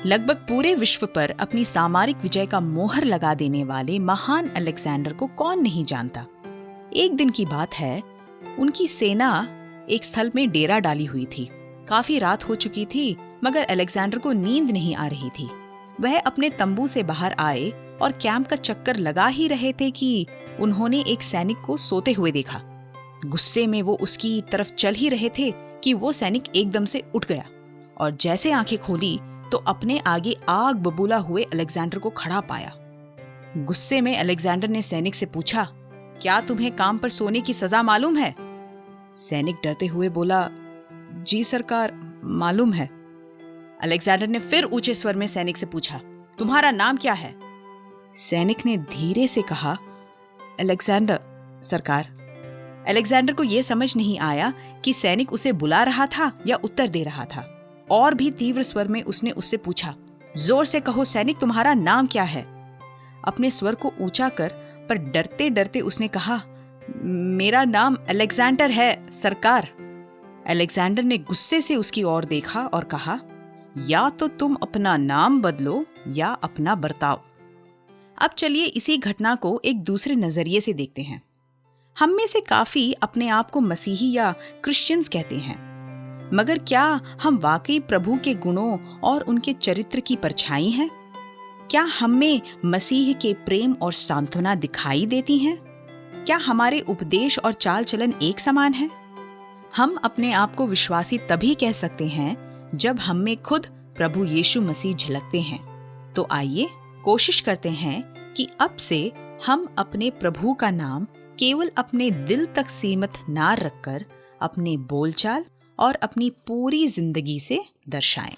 लगभग पूरे विश्व पर अपनी सामरिक विजय का मोहर लगा देने वाले महान अलेक्जेंडर को कौन नहीं जानता। एक दिन की बात है, उनकी सेना एक स्थल में डेरा डाली हुई थी। काफी रात हो चुकी थी, मगर अलेक्जेंडर को नींद नहीं आ रही थी। वह अपने तंबू से बाहर आए और कैंप का चक्कर लगा ही रहे थे कि उन्होंने एक सैनिक को सोते हुए देखा। गुस्से में वो उसकी तरफ चल ही रहे थे कि वो सैनिक एकदम से उठ गया और जैसे आंखें खोली तो अपने आगे आग बबूला हुए अलेक्जेंडर को खड़ा पाया। गुस्से में अलेक्जेंडर ने सैनिक से पूछा, क्या तुम्हें काम पर सोने की सजा मालूम है? सैनिक डरते हुए बोला, जी सरकार, मालूम है। अलेक्जेंडर ने फिर ऊंचे स्वर में सैनिक से पूछा, तुम्हारा नाम क्या है? सैनिक ने धीरे से कहा, अलेक्जेंडर सरकार। अलेक्जेंडर को यह समझ नहीं आया कि सैनिक उसे बुला रहा था या उत्तर दे रहा था। और भी तीव्र स्वर में उसने उससे पूछा, जोर से कहो सैनिक, तुम्हारा नाम क्या है? अपने स्वर को ऊंचा कर पर डरते डरते उसने कहा, मेरा नाम अलेक्जेंडर है सरकार। अलेक्जेंडर ने गुस्से से उसकी ओर देखा और कहा, या तो तुम अपना नाम बदलो या अपना बर्ताव। अब चलिए इसी घटना को एक दूसरे नजरिए से देखते हैं। हम में से काफी अपने आप को मसीही या क्रिश्चियंस कहते हैं, मगर क्या हम वाकई प्रभु के गुणों और उनके चरित्र की परछाई हैं? क्या हम में मसीह के प्रेम और सांत्वना दिखाई देती हैं? क्या हमारे उपदेश और चाल चलन एक समान है? हम अपने आप को विश्वासी तभी कह सकते हैं जब हम में खुद प्रभु यीशु मसीह झलकते हैं। तो आइए कोशिश करते हैं कि अब से हम अपने प्रभु का नाम केवल अपने दिल तक सीमित ना रखकर अपने बोलचाल और अपनी पूरी जिंदगी से दर्शाएं।